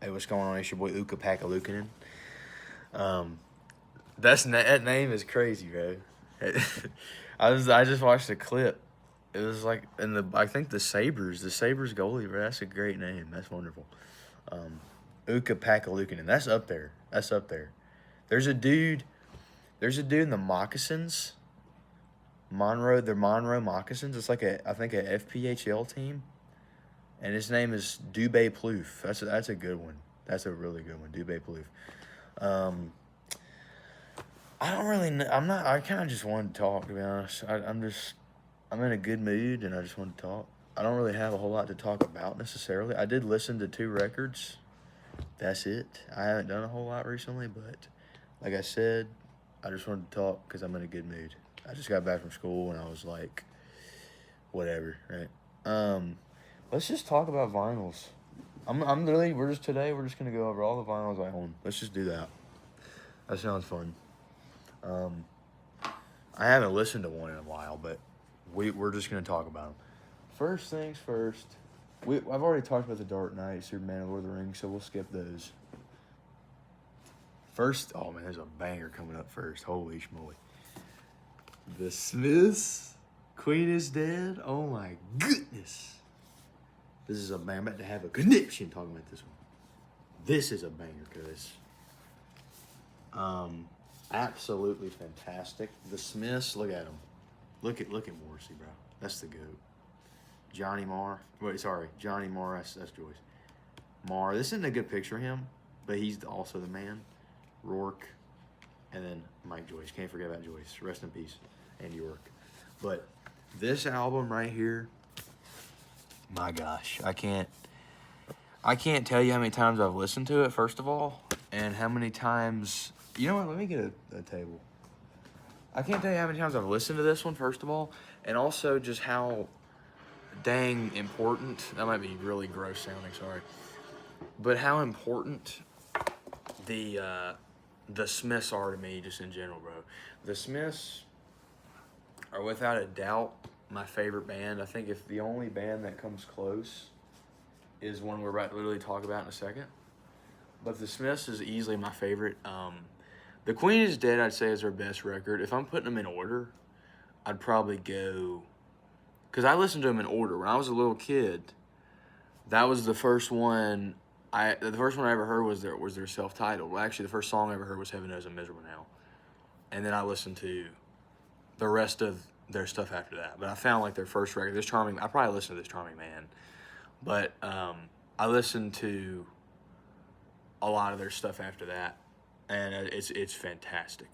Hey, what's going on? It's your boy Uka Pakalukinen. That name is crazy, bro. I just watched a clip. It was like I think the Sabres goalie, bro. That's a great name. That's wonderful. Uka Pakalukinen. That's up there. That's up there. There's a dude. There's a dude in the Moccasins. They're Monroe Moccasins. It's like I think a FPHL team, and his name is Dubé Plouffe. That's a good one. That's a really good one, Dubé Plouffe. I don't really know. I kind of just wanted to talk, to be honest. I'm in a good mood, and I just want to talk. I don't really have a whole lot to talk about necessarily. I did listen to 2 records. That's it. I haven't done a whole lot recently, but like I said, I just wanted to talk because I'm in a good mood. I just got back from school, and I was like, whatever, right? Let's just talk about vinyls. We're just gonna go over all the vinyls I own. Let's just do that. That sounds fun. I haven't listened to one in a while, but we're just gonna talk about them. First things first. I've already talked about the Dark Knight, Superman, and Lord of the Rings, so we'll skip those. First, oh man, there's a banger coming up first. Holy schmoly. The Smiths, Queen is Dead. Oh my goodness. This is a banger. I'm about to have a connection talking about this one. This is a banger, cuz. Absolutely fantastic. The Smiths, look at them. Look at Morrissey, bro. That's the GOAT. Johnny Marr. Johnny Marr, that's Joyce. Marr, this isn't a good picture of him, but he's also the man. Rourke, and then Mike Joyce. Can't forget about Joyce. Rest in peace, and York. But this album right here, my gosh, I can't tell you how many times I've listened to it, first of all, and how many times, you know what, let me get a table. I can't tell you how many times I've listened to this one, first of all, and also just how dang important, that might be really gross sounding, sorry, but how important the Smiths are to me just in general, bro. The Smiths are without a doubt my favorite band. I think if the only band that comes close is one we're about to literally talk about in a second. But the Smiths is easily my favorite. The Queen is Dead, I'd say, is their best record. If I'm putting them in order, I'd probably go, because I listened to them in order. When I was a little kid, that was the first one. The first one I ever heard was their self-titled. Well, actually, the first song I ever heard was Heaven Knows I'm Miserable Now. And then I listened to the rest of their stuff after that. But I found like their first record, I probably listened to This Charming Man. But I listened to a lot of their stuff after that, and it's fantastic.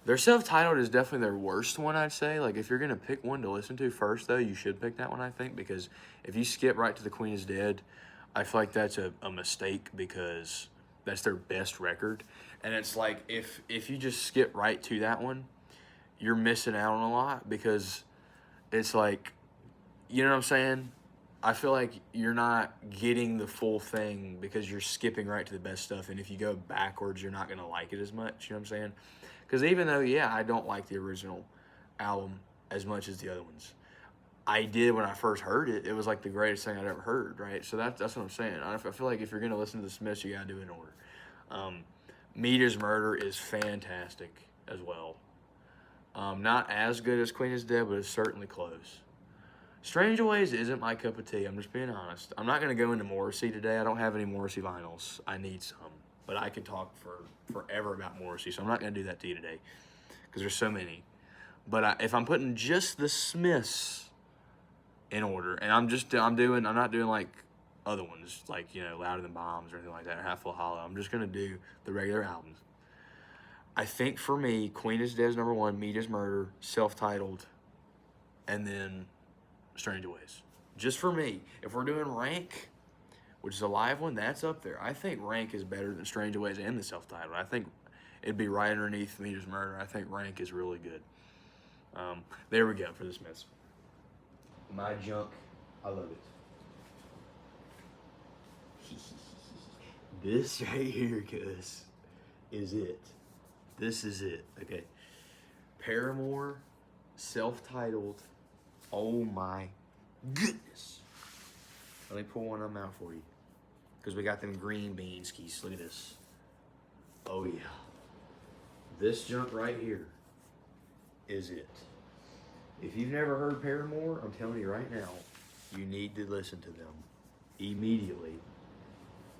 Their self-titled is definitely their worst one, I'd say. Like, if you're going to pick one to listen to first, though, you should pick that one, I think, because if you skip right to The Queen is Dead, I feel like that's a mistake because that's their best record. And it's like, if you just skip right to that one, you're missing out on a lot because it's like, you know what I'm saying? I feel like you're not getting the full thing because you're skipping right to the best stuff. And if you go backwards, you're not going to like it as much. You know what I'm saying? Because even though, yeah, I don't like the original album as much as the other ones, I did when I first heard it. It was like the greatest thing I'd ever heard, right? So that's what I'm saying. I feel like if you're going to listen to the Smiths, you got to do it in order. Meat is Murder is fantastic as well. Not as good as Queen is Dead, but it's certainly close. Strange Ways isn't my cup of tea. I'm just being honest. I'm not going to go into Morrissey today. I don't have any Morrissey vinyls. I need some. But I could talk forever about Morrissey, so I'm not going to do that to you today because there's so many. But if I'm putting just the Smiths in order, and I'm not doing like other ones, like, you know, Louder Than Bombs or anything like that, or Half Full of Hollow. I'm just going to do the regular albums. I think for me, Queen is Dead is number 1, Meat is Murder, self-titled, and then Strange Ways. Just for me. If we're doing Rank, which is a live one, that's up there. I think Rank is better than Strange Ways and the self-titled. I think it'd be right underneath Meat is Murder. I think Rank is really good. There we go for the Smiths. My Junk, I love it. This right here, cuz, is it. This is it, okay. Paramore, self-titled, oh my goodness. Let me pull one of them out for you. because we got them green bean skis. Look at this. Oh yeah. This junk right here is it. If you've never heard Paramore, I'm telling you right now, you need to listen to them immediately,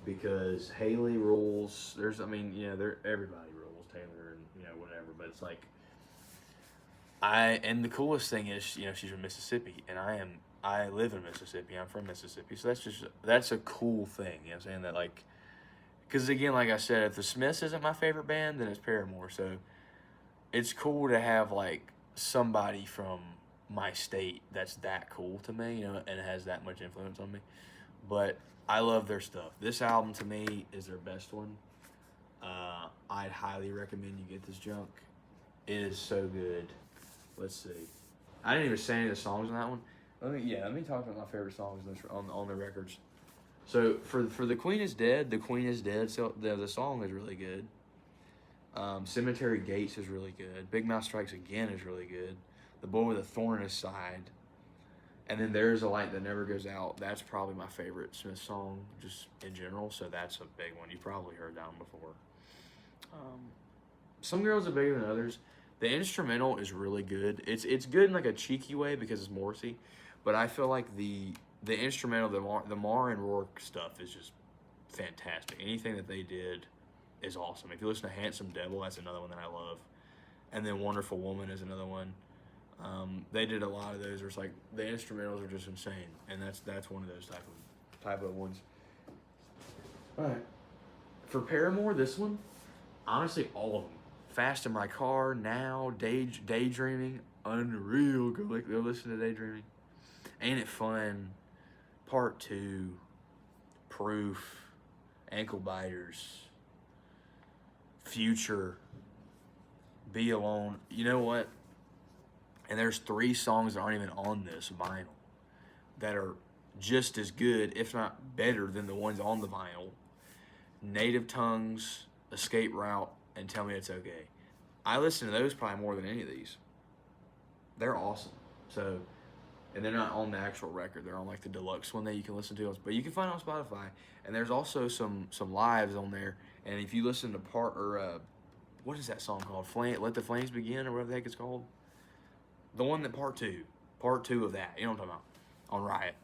because Haley rules. Everybody rules, Taylor and whatever, but it's like and the coolest thing is, she's from Mississippi, and I live in Mississippi. I'm from Mississippi, so that's a cool thing. You know what I'm saying? That, like, because again, like I said, if the Smiths isn't my favorite band, then it's Paramore. So it's cool to have like somebody from my state that's that cool to me, and has that much influence on me. But I love their stuff. This album to me is their best one. I'd highly recommend you get this junk. It is so good. Let's see. I didn't even say any of the songs on that one. Let me talk about my favorite songs on the records. So for The Queen is Dead, so the song is really good. Cemetery Gates is really good. Big Mouth Strikes Again is really good. The Boy with a Thorn in His Side. And then There's a Light That Never Goes Out. That's probably my favorite Smith song, just in general. So that's a big one. You probably heard that one before. Some Girls Are Bigger Than Others. The instrumental is really good. It's good in like a cheeky way because it's Morrissey, but I feel like the instrumental, the Marr and Rourke stuff is just fantastic. Anything that they did is awesome. If you listen to Handsome Devil, that's another one that I love, and then Wonderful Woman is another one. They did a lot of those. Where it's like the instrumentals are just insane, and that's one of those type of ones. All right, for Paramore, this one, honestly, all of them. Fast in My Car, Now, Daydreaming, unreal. Go listen to Daydreaming. Ain't It Fun, Part 2, Proof, Ankle Biters, Future, Be Alone. You know what? And there's 3 songs that aren't even on this vinyl that are just as good, if not better, than the ones on the vinyl. Native Tongues, Escape Route, and Tell Me It's Okay. I listen to those probably more than any of these. They're awesome. So, and they're not on the actual record. They're on like the deluxe one that you can listen to. But you can find on Spotify. And there's also some lives on there. And if you listen to what is that song called? Let the Flames Begin, or whatever the heck it's called. The one that part two of that. You know what I'm talking about? On Riot.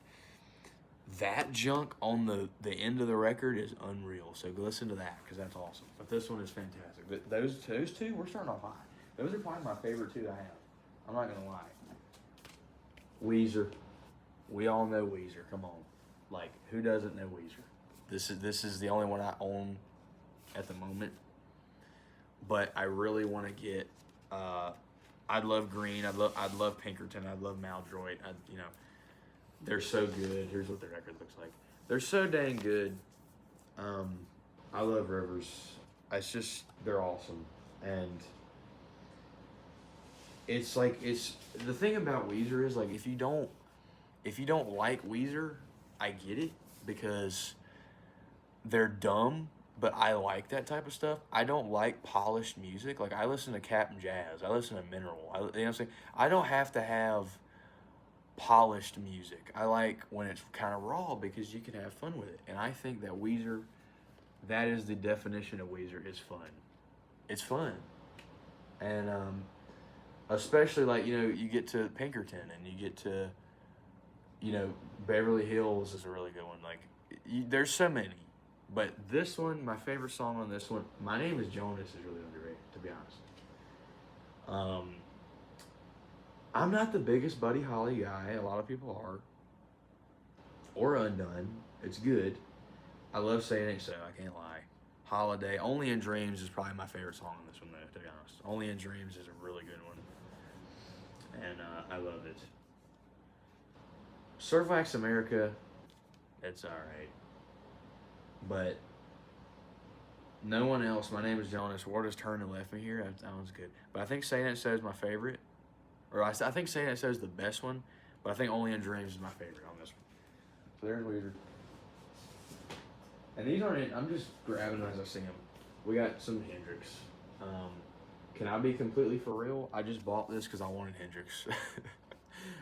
That junk on the end of the record is unreal. So go listen to that, because that's awesome. But this one is fantastic. But those two, we're starting off high. Those are probably my favorite 2 I have. I'm not going to lie. Weezer. We all know Weezer. Come on. Like, who doesn't know Weezer? This is the only one I own at the moment. But I really want to get... I'd love Green. I'd love Pinkerton. I'd love Maldroit. They're so good. Here's what the record looks like. They're so dang good. I love Rivers. They're awesome. And it's like, the thing about Weezer is, like, if you don't like Weezer, I get it, because they're dumb, but I like that type of stuff. I don't like polished music. Like, I listen to Captain Jazz. I listen to Mineral. You know what I'm saying? I don't have to have polished music. I like when it's kind of raw, because you can have fun with it. And I think that Weezer, that is the definition of Weezer, is fun. It's fun. And especially, like, you get to Pinkerton, and you get to, Beverly Hills is a really good one. Like, there's so many. But this one, my favorite song on this one, My Name is Jonas, is really underrated, to be honest. I'm not the biggest Buddy Holly guy. A lot of people are. Or Undone. It's good. I love Saying Ain't So, I can't lie. Holiday. Only in Dreams is probably my favorite song on this one, though, to be honest. Only in Dreams is a really good one. And I love it. Surfax America, it's alright. But no one else. My Name is Jonas. World Has Turned and Left Me Here. That one's good. But I think Saying It So is my favorite. Or I think Saying It So is the best one. But I think Only in Dreams is my favorite on this one. So there's Weezer. And these aren't, I'm just grabbing them as I see them. We got some Hendrix. Can I be completely for real? I just bought this because I wanted Hendrix.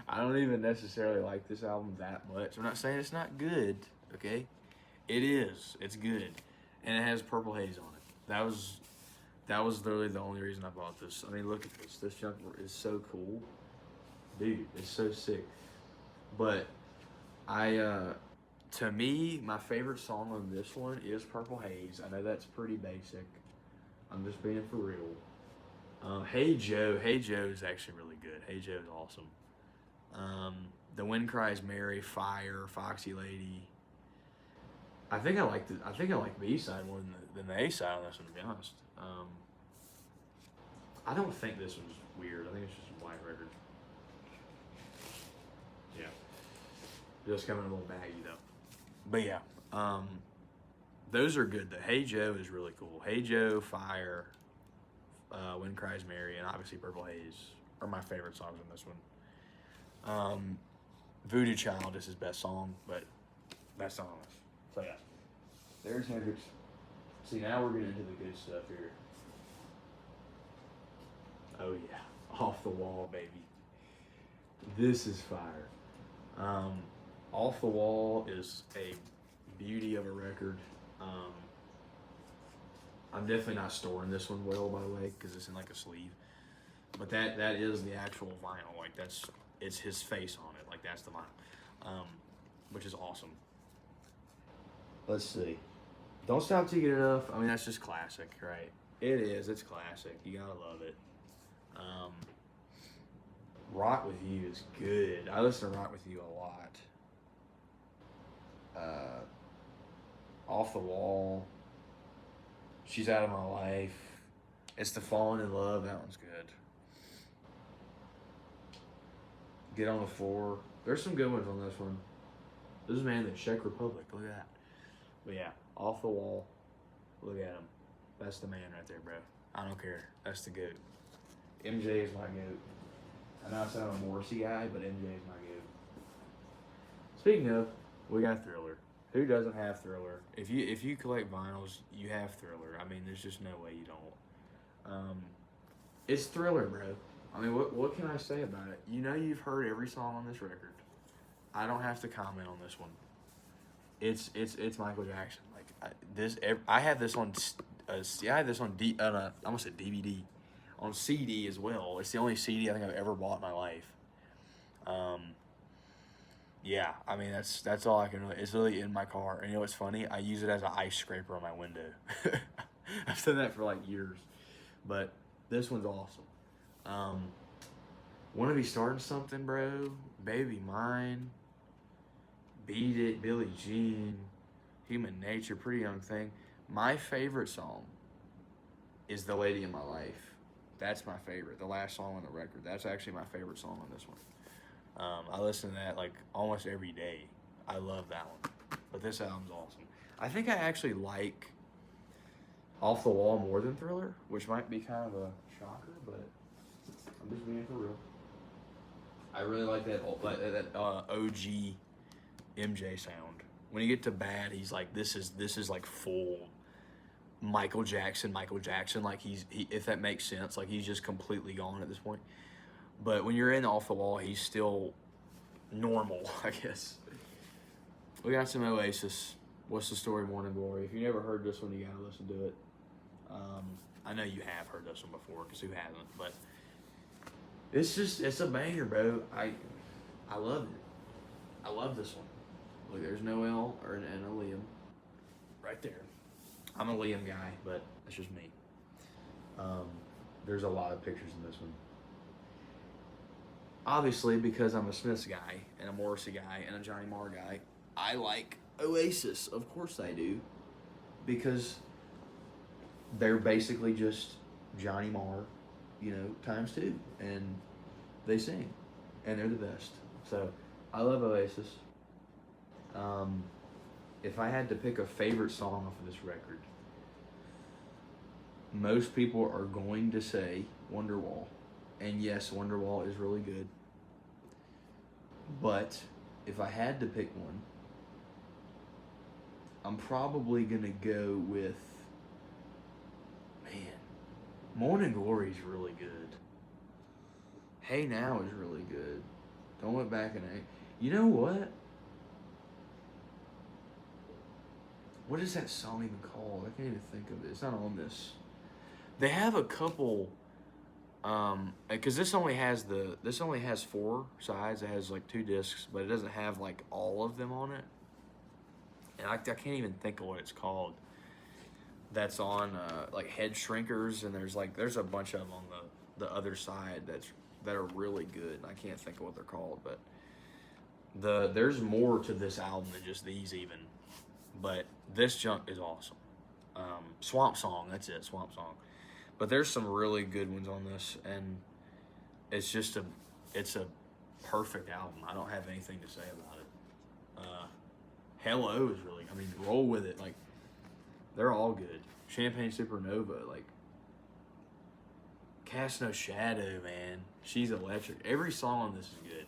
I don't even necessarily like this album that much. I'm not saying it's not good, okay? It is. It's good, and it has purple haze on it. That was literally the only reason I bought this. I mean, look at this. This junk is so cool, dude. It's so sick. But to me, my favorite song on this one is Purple Haze. I know that's pretty basic. I'm just being for real. Hey Joe is actually really good. Hey Joe is awesome. The Wind Cries Mary, Fire, Foxy Lady. I think I like the B side more than the A side on this one, to be honest. I don't think this one's weird. I think it's just a white record. Yeah, just coming a little baggy though. But yeah, those are good. The Hey Joe is really cool. Hey Joe, Fire, Wind Cries Mary, and obviously Purple Haze are my favorite songs on this one. Voodoo Child is his best song, but best song on this. So yeah, there's Hendrix. See, now we're getting into the good stuff here. Oh yeah, Off the Wall, baby. This is fire. Off the Wall is a beauty of a record. I'm definitely not storing this one well, by the way, because it's in like a sleeve. But that is the actual vinyl. Like it's his face on it. Like that's the vinyl, which is awesome. Let's see. Don't Stop Till You Get Enough. I mean, that's just classic, right? It is. It's classic. You gotta love it. Rock With You is good. I listen to Rock With You a lot. Off the Wall. She's Out of My Life. It's the Falling in Love. That one's good. Get on the Floor. There's some good ones on this one. This is man the Czech Republic. Look at that. But yeah, Off the Wall. Look at him. That's the man right there, bro. I don't care. That's the GOAT. MJ is my GOAT. I know I sound a Morrissey guy, but MJ is my GOAT. Speaking of, we got Thriller. Who doesn't have Thriller? If you collect vinyls, you have Thriller. I mean, there's just no way you don't. It's Thriller, bro. I mean, what can I say about it? You know, you've heard every song on this record. I don't have to comment on this one. It's Michael Jackson. Like I have this on. I had this on I almost said DVD, on CD as well. It's the only CD I think I've ever bought in my life. Yeah, I mean that's all I can really. It's really in my car, and you know what's funny? I use it as an ice scraper on my window. I've done that for like years, but this one's awesome. Wanna Be Starting Something, bro? Baby Mine, Beat It, Billie Jean, Human Nature, Pretty Young Thing. My favorite song is The Lady in My Life. That's my favorite. The last song on the record. That's actually my favorite song on this one. I listen to that like almost every day. I love that one. But this album's awesome. I think I actually like Off the Wall more than Thriller, which might be kind of a shocker, but I'm just being for real. I really like that OG MJ sound. When you get to Bad, he's like, this is like full Michael Jackson. Like if that makes sense, like he's just completely gone at this point. But when you're in Off the Wall, he's still normal, I guess. We got some Oasis. What's the Story, Morning Glory? If you never heard this one, you gotta listen to it. I know you have heard this one before, because who hasn't? But it's a banger, bro. I love it. I love this one. Look, there's no L or an N, a Liam. Right there. I'm a Liam guy, but that's just me. There's a lot of pictures in this one. Obviously, because I'm a Smiths guy, and a Morrissey guy, and a Johnny Marr guy, I like Oasis. Of course I do. Because they're basically just Johnny Marr, times two. And they sing. And they're the best. So, I love Oasis. If I had to pick a favorite song off of this record, most people are going to say Wonderwall. And yes, Wonderwall is really good. But if I had to pick one, I'm probably going to go with, Morning Glory is really good. Hey Now is really good. Don't Look Back in Anger. You know what? What is that song even called? I can't even think of it. It's not on this. They have a couple, because this only has 4 sides. It has like 2 discs, but it doesn't have like all of them on it. And I can't even think of what it's called. That's on like Head Shrinkers, and there's a bunch of them on the other side that are really good. I can't think of what they're called, but there's more to this album than just these even. But this junk is awesome. Swamp Song, that's it, Swamp Song. But there's some really good ones on this, and it's a perfect album. I don't have anything to say about it. Hello is really, I mean, Roll With It, like, they're all good. Champagne Supernova, like, Cast No Shadow, man. She's electric. Every song on this is good.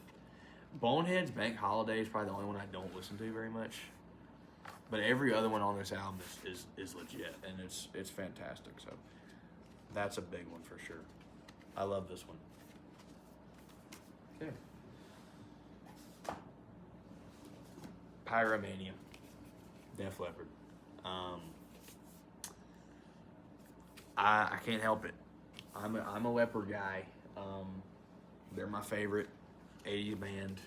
Bonehead's Bank Holiday is probably the only one I don't listen to very much. But every other one on this album is legit, and it's fantastic. So that's a big one for sure. I love this one. Okay. Pyromania, Def Leppard. I can't help it. I'm a Leopard guy. They're my favorite 80s band.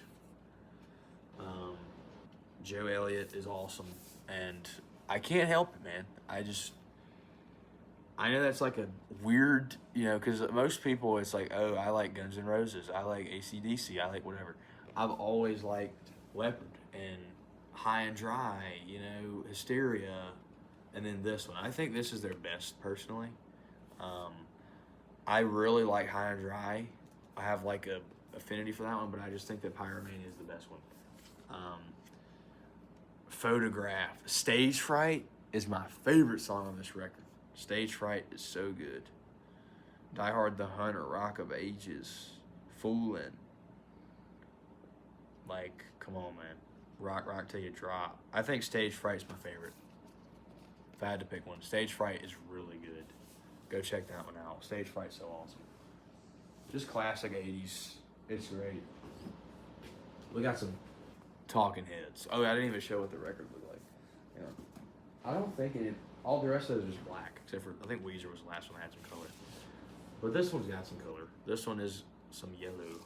Joe Elliott is awesome, and I can't help it, man. I know that's like a weird, because most people, it's like, oh, I like Guns N' Roses, I like AC/DC, I like whatever. I've always liked Leopard and High and Dry, Hysteria, and then this one. I think this is their best, personally. I really like High and Dry. I have like a affinity for that one, but I just think that Pyromania is the best one. Photograph. Stage Fright is my favorite song on this record. Stage Fright is so good. Die Hard the Hunter, Rock of Ages, Foolin'. Like, come on, man. Rock till you drop. I think Stage Fright's my favorite. If I had to pick one, Stage Fright is really good. Go check that one out. Stage Fright's so awesome. Just classic 80s. It's great. We got some Talking Heads. Oh, I didn't even show what the record looked like. I don't think all the rest of it is just black, except for, I think Weezer was the last one that had some color. But this one's got some color. This one is some yellow.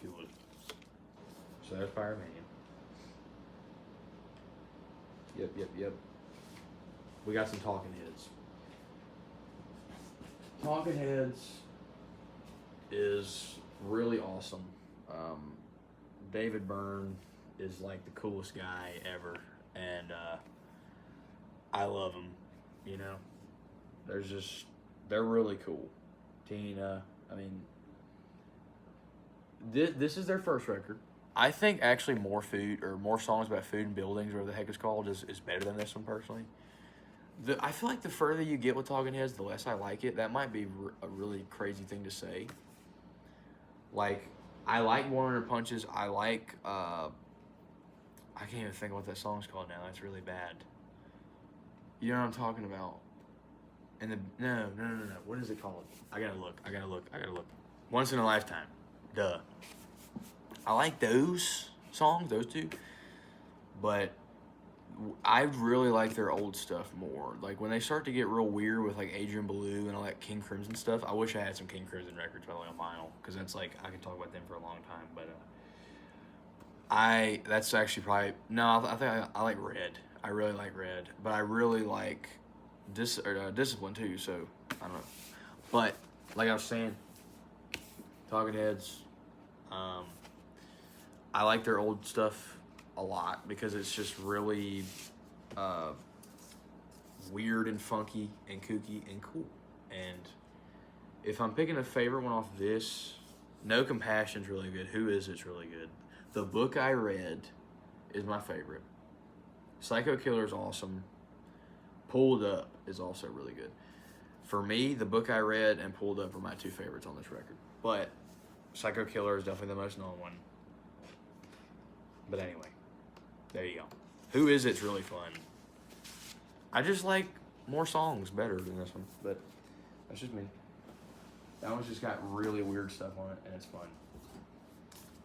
Cool. So that's Pyromania. Yep. We got some Talking Heads. Talking Heads is really awesome. David Byrne is like the coolest guy ever, and I love him. They're really cool. Tina, I mean, this is their first record. I think actually more songs about food and buildings, or whatever the heck it's called, is better than this one personally. I feel like the further you get with Talking Heads, the less I like it. That might be a really crazy thing to say. Like, I like 100 Punches. I like, I can't even think of what that song's called now. That's really bad. You know what I'm talking about? No. What is it called? I gotta look. Once in a Lifetime. Duh. I like those songs, those two. But I really like their old stuff more. Like, when they start to get real weird with, like, Adrian Belew and all that King Crimson stuff, I wish I had some King Crimson records, by the way, on vinyl, because that's, like, I could talk about them for a long time, but, that's actually probably, no, I think I like Red. I really like Red, but I really like Discipline, too, so, I don't know. But, like I was saying, Talking Heads, I like their old stuff a lot, because it's just really weird and funky and kooky and cool. And if I'm picking a favorite one off this, No Compassion's really good. Who Is It's really good. The Book I Read is my favorite. Psycho Killer's awesome. Pulled Up is also really good. For me, The Book I Read and Pulled Up are my two favorites on this record. But Psycho Killer is definitely the most known one. But anyway, there you go. Who Is It's really fun. I just like more songs better than this one, but that's just me. That one's just got really weird stuff on it, and it's fun.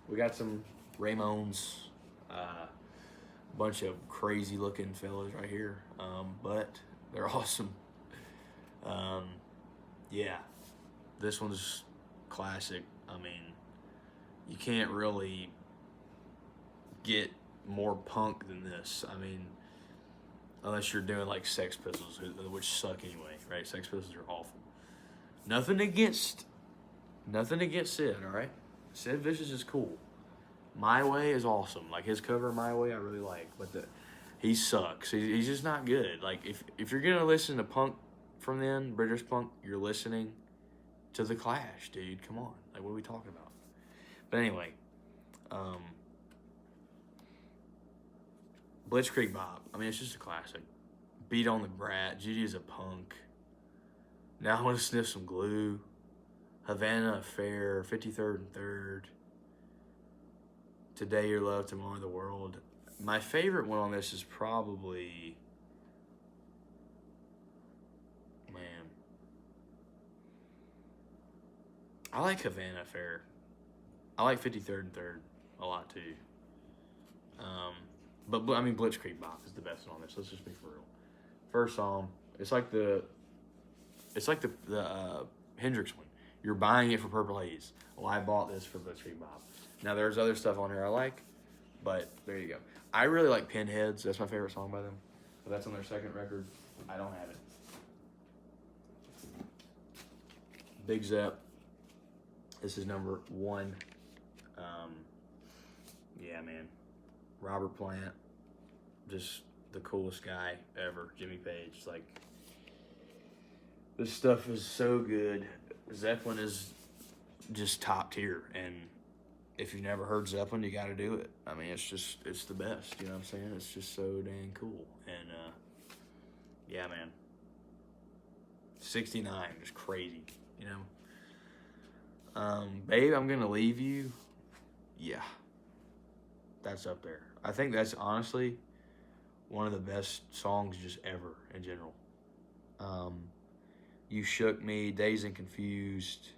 We got some Ramones. Bunch of crazy looking fellas right here, but they're awesome. Um, yeah, this one's classic. I mean, you can't really get more punk than this. I mean, unless you're doing like Sex Pistols, which suck anyway, right? Sex Pistols are awful. Nothing against Sid, all right? Sid Vicious is cool. My Way is awesome. Like his cover of My Way, I really like, but he sucks. He's just not good. Like if you're gonna listen to punk from then, British punk, you're listening to The Clash, dude. Come on, like what are we talking about? But anyway, Blitzkrieg Bob. I mean, it's just a classic. Beat on the Brat. Judy is a Punk. Now I want to sniff some glue. Havana Affair. 53rd and 3rd. Today Your Love, Tomorrow the World. My favorite one on this is probably, man, I like Havana Affair. I like 53rd and 3rd a lot too. But I mean, Blitzkrieg Bop is the best one on this. Let's just be for real. First song, it's like the Hendrix one. You're buying it for Purple Haze. Well, I bought this for Blitzkrieg Bop. Now there's other stuff on here I like, but there you go. I really like Pinheads. That's my favorite song by them. But that's on their second record. I don't have it. Big Zepp. This is number 1. Yeah, man. Robert Plant, just the coolest guy ever. Jimmy Page, like, this stuff is so good. Zeppelin is just top tier, and if you've never heard Zeppelin, you got to do it. I mean, it's the best. You know what I'm saying? It's just so dang cool, and yeah, man. 69, just crazy. You know. Babe, I'm gonna leave you. Yeah. That's up there. I think that's honestly one of the best songs just ever in general. You Shook Me, Dazed and Confused.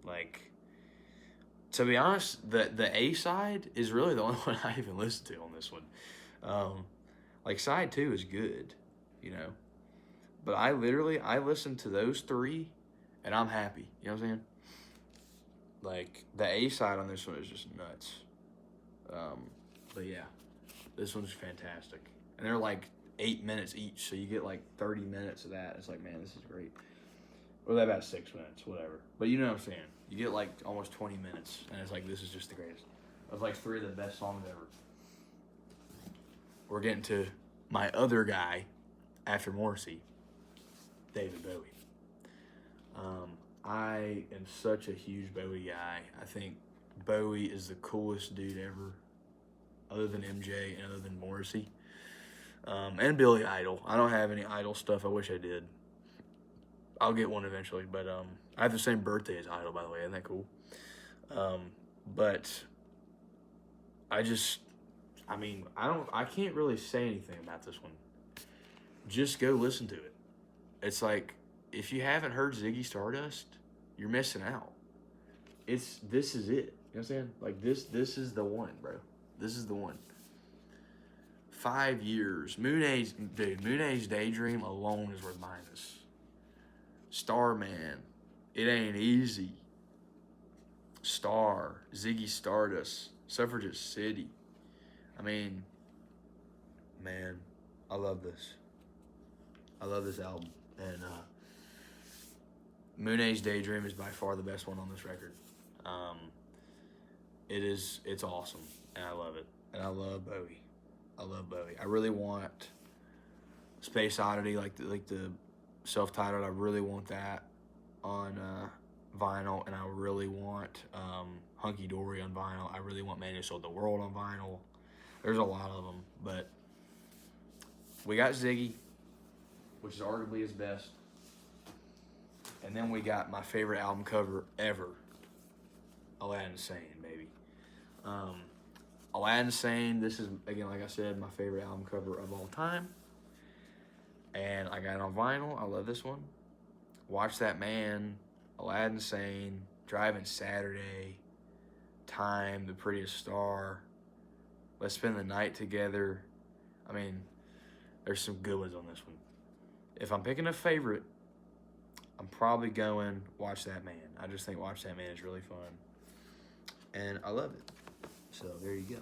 Like, to be honest, the A side is really the only one I even listened to on this one. Like side 2 is good, you know. But I listened to those 3 and I'm happy. You know what I'm saying? Like the A side on this one is just nuts. But yeah, this one's fantastic. And they're like 8 minutes each, so you get like 30 minutes of that. It's like, man, this is great. Or about 6 minutes, whatever. But you know what I'm saying. You get like almost 20 minutes, and it's like, this is just the greatest. Of like 3 of the best songs ever. We're getting to my other guy after Morrissey, David Bowie. I am such a huge Bowie guy. I think Bowie is the coolest dude ever, other than MJ and other than Morrissey. And Billy Idol. I don't have any Idol stuff. I wish I did. I'll get one eventually, but I have the same birthday as Idol, by the way. Isn't that cool? But I can't really say anything about this one. Just go listen to it. It's like, if you haven't heard Ziggy Stardust, you're missing out. This is it. You know what I'm saying? Like, this is the one, bro. This is the one. 5 years. Moon Age Daydream alone is worth buying this. Starman, It Ain't Easy. Star, Ziggy Stardust, Suffragist City. I mean, man, I love this. I love this album. And Moon Age Daydream is by far the best one on this record. It's awesome, and I love it. And I love Bowie. I really want Space Oddity, like the self-titled. I really want that on vinyl, and I really want Hunky Dory on vinyl. I really want Man Who Sold the World on vinyl. There's a lot of them, but we got Ziggy, which is arguably his best. And then we got my favorite album cover ever, Aladdin Sane, baby. Aladdin Sane, this is, again, like I said, my favorite album cover of all time. And I got it on vinyl. I love this one. Watch That Man, Aladdin Sane, Driving Saturday, Time, The Prettiest Star. Let's spend the night together. I mean, there's some good ones on this one. If I'm picking a favorite, I'm probably going Watch That Man. I just think Watch That Man is really fun. And I love it. So there you go.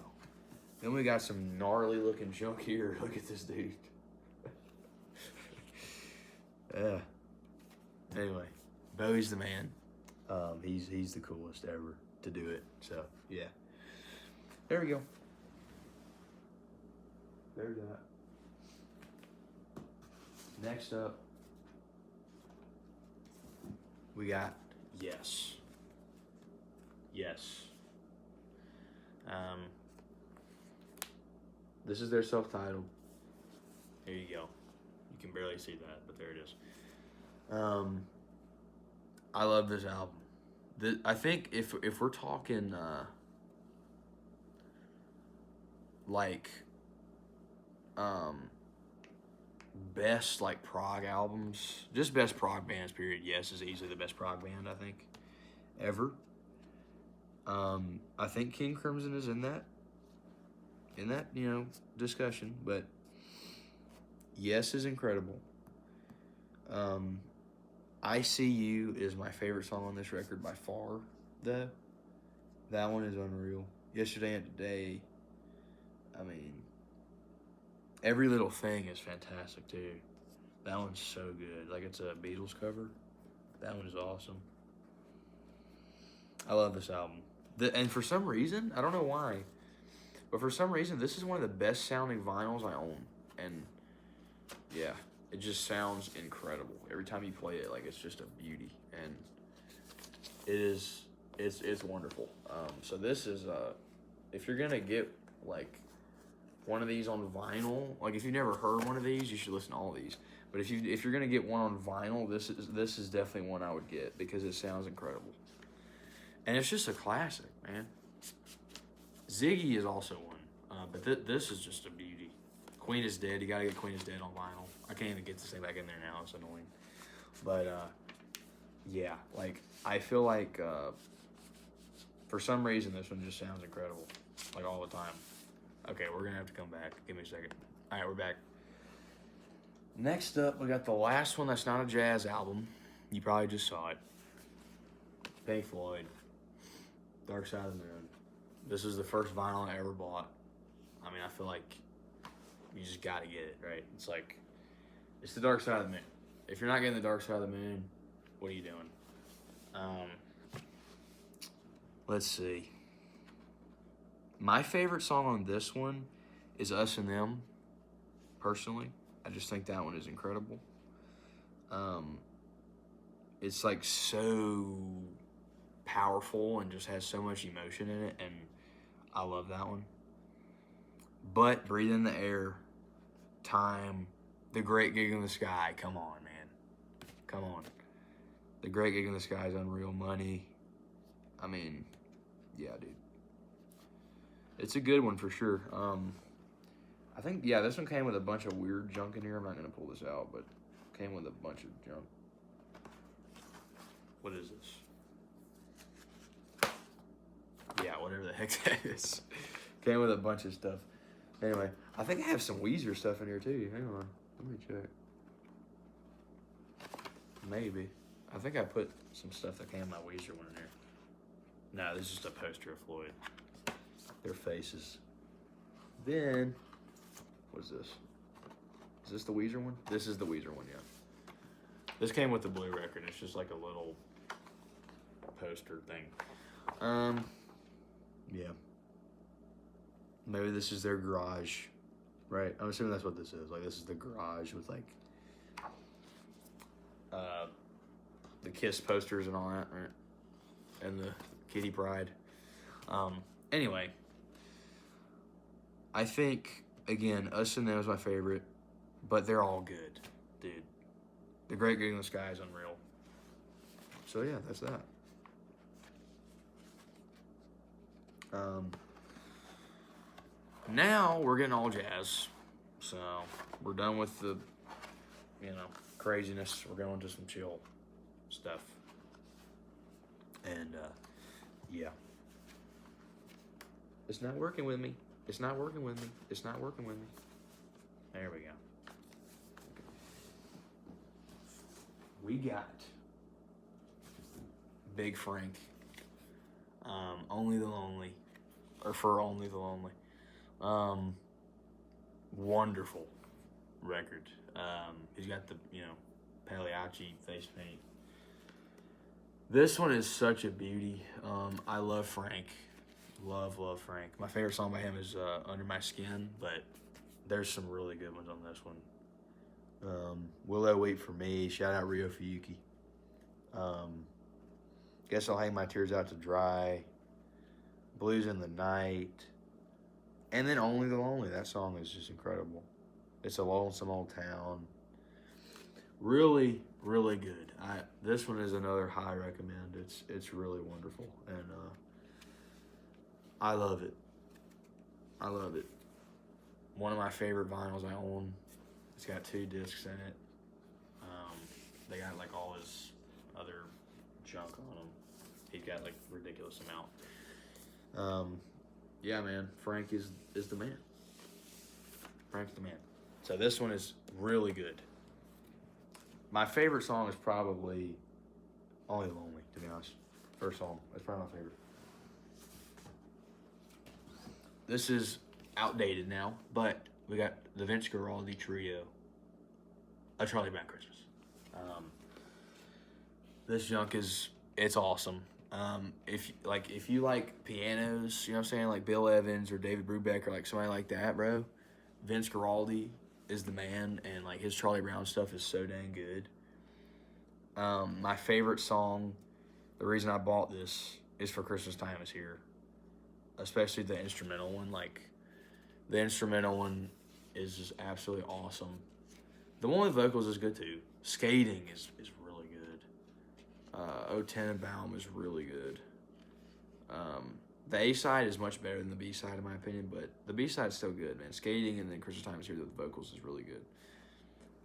Then we got some gnarly looking junk here. Look at this dude. Yeah. Anyway, Bowie's the man. He's the coolest ever to do it. So yeah. There we go. There's that. Next up, we got Yes. Yes. This is their self-titled. There you go. You can barely see that, but there it is. I love this album. I think if we're talking like best like prog albums, just best prog bands period, Yes is easily the best prog band I think ever. I think King Crimson is in that discussion, but Yes is incredible. I See You is my favorite song on this record by far, though. That one is unreal. Yesterday and Today, I mean, Every Little Thing is fantastic, too. That one's so good. Like, it's a Beatles cover. That one is awesome. I love this album. And for some reason, I don't know why, but for some reason, this is one of the best sounding vinyls I own. And, yeah. It just sounds incredible. Every time you play it, like, it's just a beauty. And it's wonderful. So this is, if you're going to get, like, one of these on vinyl, like, if you've never heard one of these, you should listen to all these. But if you're going to get one on vinyl, this is definitely one I would get because it sounds incredible. And it's just a classic, man. Ziggy is also one. But this is just a beauty. Queen is Dead. You got to get Queen is Dead on vinyl. I can't even get this thing back in there now. It's annoying. But, yeah. Like, I feel like, for some reason, this one just sounds incredible. Like, all the time. Okay, we're going to have to come back. Give me a second. All right, we're back. Next up, we got the last one that's not a jazz album. You probably just saw it. Pink Floyd. Dark Side of the Moon. This is the first vinyl I ever bought. I mean, I feel like you just got to get it, right? It's like, it's the Dark Side of the Moon. If you're not getting the Dark Side of the Moon, what are you doing? Let's see. My favorite song on this one is Us and Them, personally. I just think that one is incredible. It's like so powerful and just has so much emotion in it, and I love that one. But Breathe in the Air, Time, The Great Gig in the Sky, come on, man. Come on. The Great Gig in the Sky is unreal. Money. I mean, yeah, dude. It's a good one for sure. I think, yeah, this one came with a bunch of weird junk in here. I'm not going to pull this out, but came with a bunch of junk. What is this? Yeah, whatever the heck that is. Came with a bunch of stuff. Anyway, I think I have some Weezer stuff in here too. Hang on. Let me check. Maybe. I think I put some stuff that came in my Weezer one in there. No, this is just a poster of Floyd. Their faces. Then, what is this? Is this the Weezer one? This is the Weezer one, yeah. This came with the blue record. It's just like a little poster thing. Yeah. Maybe this is their garage, right? I'm assuming that's what this is. Like, this is the garage with, like, the Kiss posters and all that, right? And the Kitty Pride. Anyway, I think, again, Us and Them is my favorite, but they're all good, dude. The Great Gig in the Sky is unreal. So, yeah, that's that. Now we're getting all jazz. So we're done with the, craziness. We're going to some chill stuff. And, yeah. It's not working with me. It's not working with me. It's not working with me. There we go. We got Big Frank. Only the Lonely. Or For Only the Lonely. Wonderful record. He's got the, Pagliacci face paint. This one is such a beauty. I love Frank. Love Frank. My favorite song by him is Under My Skin, but there's some really good ones on this one. Willow Wait For Me. Shout out Rio Fuyuki. Guess I'll Hang My Tears Out to Dry. Blues in the Night. And then Only the Lonely. That song is just incredible. It's a lonesome old town. Really, really good. This one is another high recommend. It's really wonderful, and I love it. I love it. One of my favorite vinyls I own. It's got 2 discs in it. They got like all his other junk on them. He's got like ridiculous amount. Yeah, man. Frank is the man. Frank's the man. So this one is really good. My favorite song is probably Only the Lonely, to be honest. First song. That's probably my favorite. This is outdated now, but we got the Vince Guaraldi Trio, A Charlie Brown Christmas. This junk it's awesome. If you like pianos, you know what I'm saying, like Bill Evans or David Brubeck or like somebody like that, bro, Vince Guaraldi is the man, and like his Charlie Brown stuff is so dang good. My favorite song, the reason I bought this is for Christmas Time Is Here, especially the instrumental one. Like the instrumental one is just absolutely awesome. The one with vocals is good too. Skating is really good. O Tenenbaum is really good. The A side is much better than the B side in my opinion, but the B side is still good, man. Skating and then Christmas Time Is Here, the vocals is really good.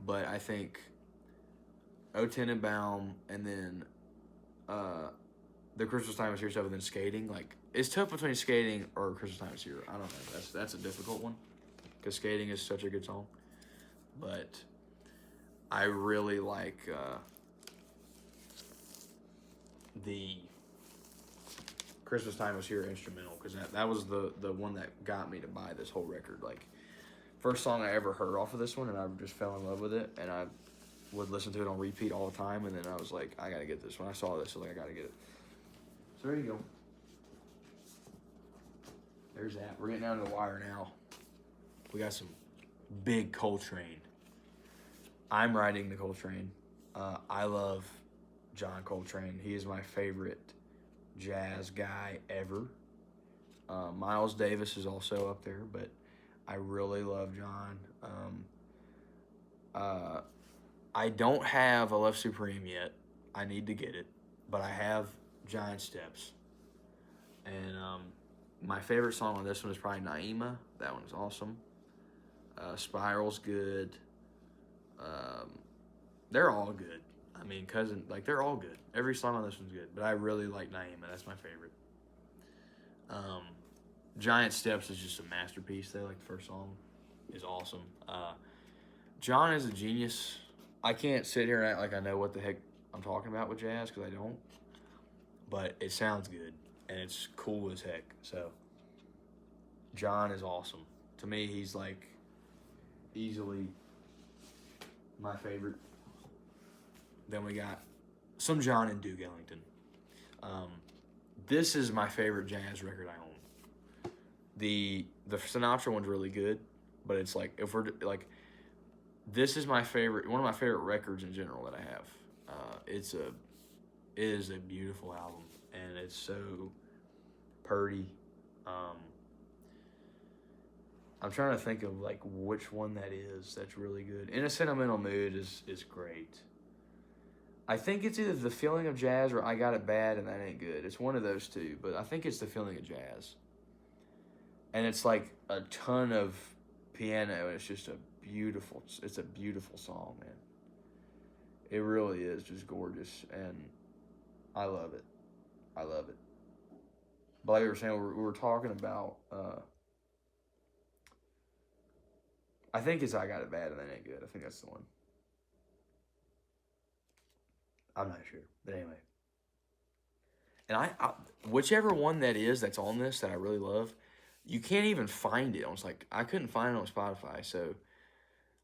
But I think O Tenenbaum and then the Christmas Time Is Here stuff and then Skating, like it's tough between Skating or Christmas Time Is Here. I don't know. That's a difficult one because Skating is such a good song. But I really like the Christmas Time Was Here instrumental because that was the one that got me to buy this whole record. Like first song I ever heard off of this one, and I just fell in love with it, and I would listen to it on repeat all the time, and then I was like, I gotta get this. When I saw this, I was like, I gotta get it. So there you go. There's that. We're getting down to the wire now. We got some big Coltrane. I'm riding the Coltrane. I love John Coltrane. He is my favorite jazz guy ever. Miles Davis is also up there, but I really love John. I don't have a Love Supreme yet. I need to get it, but I have Giant Steps. And my favorite song on this one is probably Naima. That one is awesome. Spiral's good. They're all good. I mean, they're all good. Every song on this one's good, but I really like Naima. That's my favorite. Giant Steps is just a masterpiece. Like the first song is awesome. John is a genius. I can't sit here and act like I know what the heck I'm talking about with jazz because I don't. But it sounds good and it's cool as heck. So John is awesome. To me, he's like easily my favorite. Then we got some John and Duke Ellington. This is my favorite jazz record I own. The Sinatra one's really good, but it's like if we're like, this is my favorite, one of my favorite records in general that I have. It is a beautiful album, and it's so purty. I'm trying to think of like which one that is that's really good. In a Sentimental Mood is great. I think it's either The Feeling of Jazz or I Got It Bad and That Ain't Good. It's one of those two, but I think it's The Feeling of Jazz. And it's like a ton of piano, and it's just it's a beautiful song, man. It really is just gorgeous, and I love it. I love it. But like we were saying, we were talking about I think it's I Got It Bad and That Ain't Good. I think that's the one. I'm not sure, but anyway. And I whichever one that is that's on this that I really love, you can't even find it. I was like, I couldn't find it on Spotify, so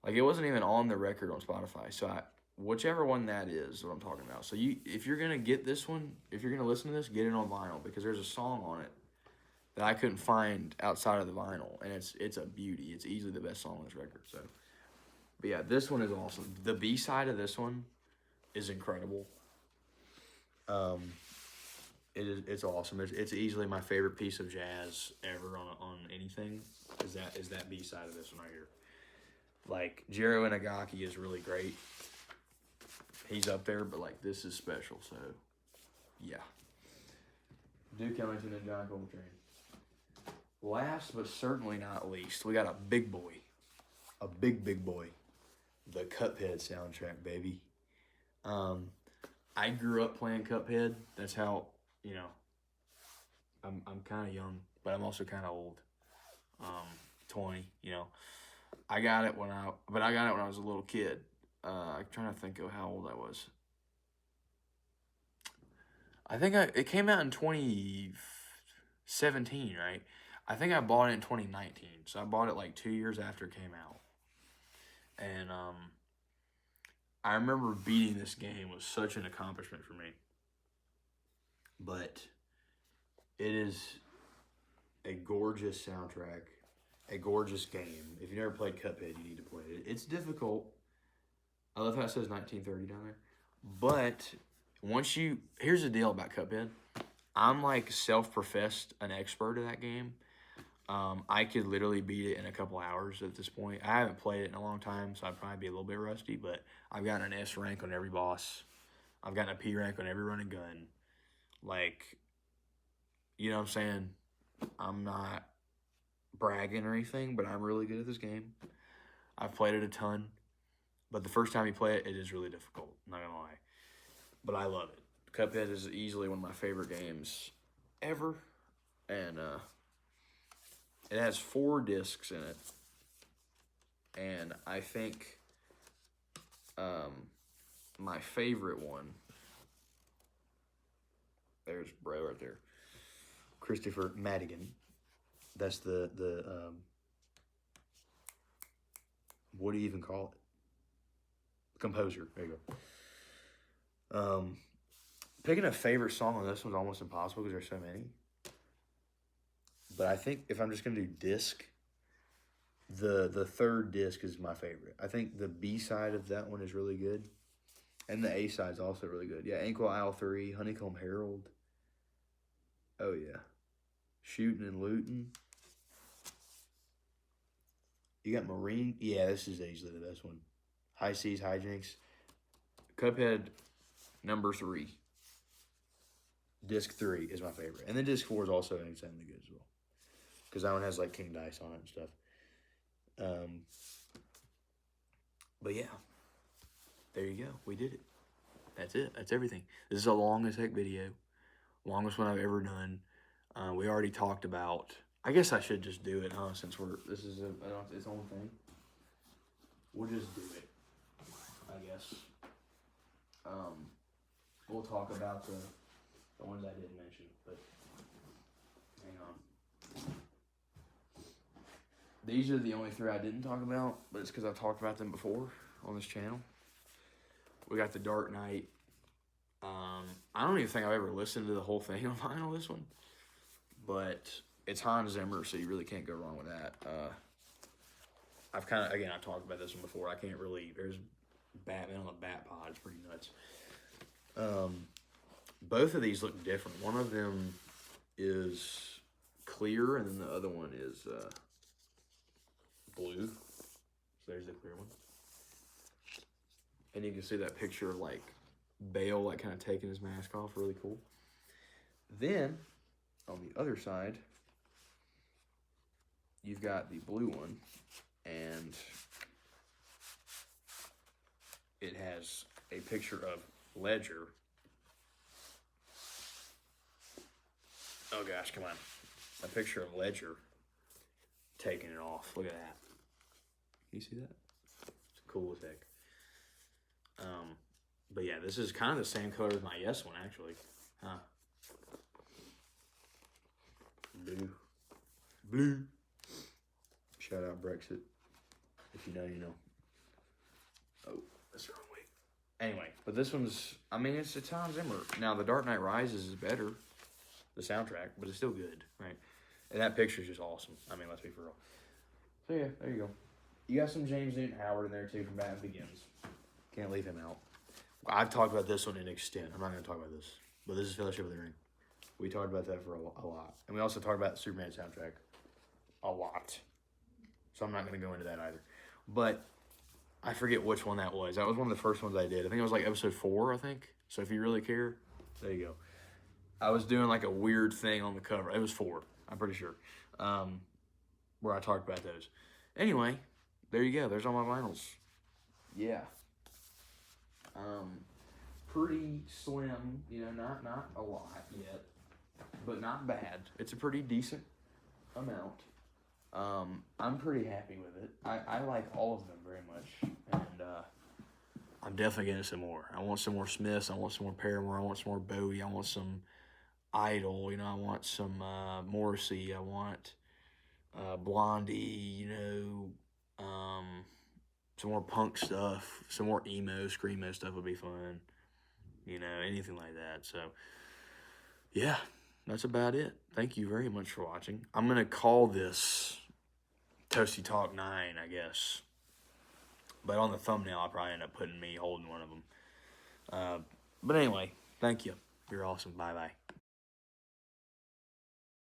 like it wasn't even on the record on Spotify. So whichever one that is what I'm talking about. So if you're gonna get this one, if you're gonna listen to this, get it on vinyl because there's a song on it that I couldn't find outside of the vinyl, and it's a beauty. It's easily the best song on this record. So, but yeah, this one is awesome. The B side of this one is incredible. It's awesome. It's easily my favorite piece of jazz ever on anything. Is that B side of this one right here. Like Jiro Inagaki is really great. He's up there, but like this is special. So yeah. Duke Ellington and John Coltrane. Last but certainly not least, we got a big boy. A big boy. The Cuphead soundtrack, baby. I grew up playing Cuphead. That's how, you know, I'm kind of young, but I'm also kind of old. 20, you know. I got it when I was a little kid. I'm trying to think of how old I was. I think it came out in 2017, right? I think I bought it in 2019, so I bought it like 2 years after it came out. And I remember beating this game was such an accomplishment for me. But it is a gorgeous soundtrack, a gorgeous game. If you never played Cuphead, you need to play it. It's difficult. I love how it says 1930 down there. But here's the deal about Cuphead. I'm like self-professed an expert of that game. I could literally beat it in a couple hours at this point. I haven't played it in a long time, so I'd probably be a little bit rusty, but I've gotten an S rank on every boss. I've gotten a P rank on every run and gun. Like, you know what I'm saying? I'm not bragging or anything, but I'm really good at this game. I've played it a ton, but the first time you play it, it is really difficult. I'm not gonna lie. But I love it. Cuphead is easily one of my favorite games ever, and it has 4 discs in it, and I think my favorite one, there's bro right there, Christopher Madigan. That's the what do you even call it? Composer. There you go. Picking a favorite song on this one's almost impossible because there's so many. But I think if I'm just going to do disc, the third disc is my favorite. I think the B side of that one is really good. And the A side is also really good. Yeah, Ankle Isle 3, Honeycomb Herald. Oh, yeah. Shooting and Looting. You got Marine. Yeah, this is easily the best one. High Seas, Hijinks. Cuphead, number 3. Disc 3 is my favorite. And then Disc 4 is also insanely good as well. Because that one has like King Dice on it and stuff. But yeah. There you go. We did it. That's it. That's everything. This is a long as heck video. Longest one I've ever done. We already talked about... I guess I should just do it, huh? Since this is its own thing. We'll just do it. I guess. We'll talk about the ones I didn't mention, but hang on. These are the only 3 I didn't talk about, but it's because I've talked about them before on this channel. We got the Dark Knight. I don't even think I've ever listened to the whole thing on vinyl, this one. But it's Hans Zimmer, so you really can't go wrong with that. I've talked about this one before. I can't really, there's Batman on the Bat Pod. It's pretty nuts. Both of these look different. One of them is clear, and then the other one is blue. So there's the clear one. And you can see that picture of like Bale like kind of taking his mask off. Really cool. Then on the other side, you've got the blue one, and it has a picture of Ledger. Oh gosh, come on. A picture of Ledger taking it off. Look at that. You see that? It's cool as heck. But yeah, this is kind of the same color as my Yes one, actually. Huh. Blue. Blue. Shout out Brexit. If you know, you know. Oh, that's the wrong way. Anyway, but this one's, I mean, it's a Tom Zimmer. Now, The Dark Knight Rises is better, the soundtrack, but it's still good, right? And that picture's just awesome. I mean, let's be for real. So yeah, there you go. You got some James Newton Howard in there too from Batman Begins. Can't leave him out. I've talked about this one in extent. I'm not going to talk about this, but this is Fellowship of the Ring. We talked about that for a lot, and we also talked about the Superman soundtrack a lot. So I'm not going to go into that either. But I forget which one that was. That was one of the first ones I did. I think it was like episode 4. I think. So if you really care, there you go. I was doing like a weird thing on the cover. It was 4. I'm pretty sure. Where I talked about those. Anyway, there you go. There's all my vinyls. Yeah. Pretty slim, you know, not a lot yet, but not bad. It's a pretty decent amount. I'm pretty happy with it. I like all of them very much, and I'm definitely getting some more. I want some more Smiths. I want some more Paramore. I want some more Bowie. I want some Idol. You know, I want some Morrissey. I want Blondie. You know, some more punk stuff. Some more emo, screamo stuff would be fun. You know, anything like that. So, yeah, that's about it. Thank you very much for watching. I'm going to call this Toasty Talk 9, I guess. But on the thumbnail, I'll probably end up putting me holding one of them. But anyway, thank you. You're awesome. Bye-bye.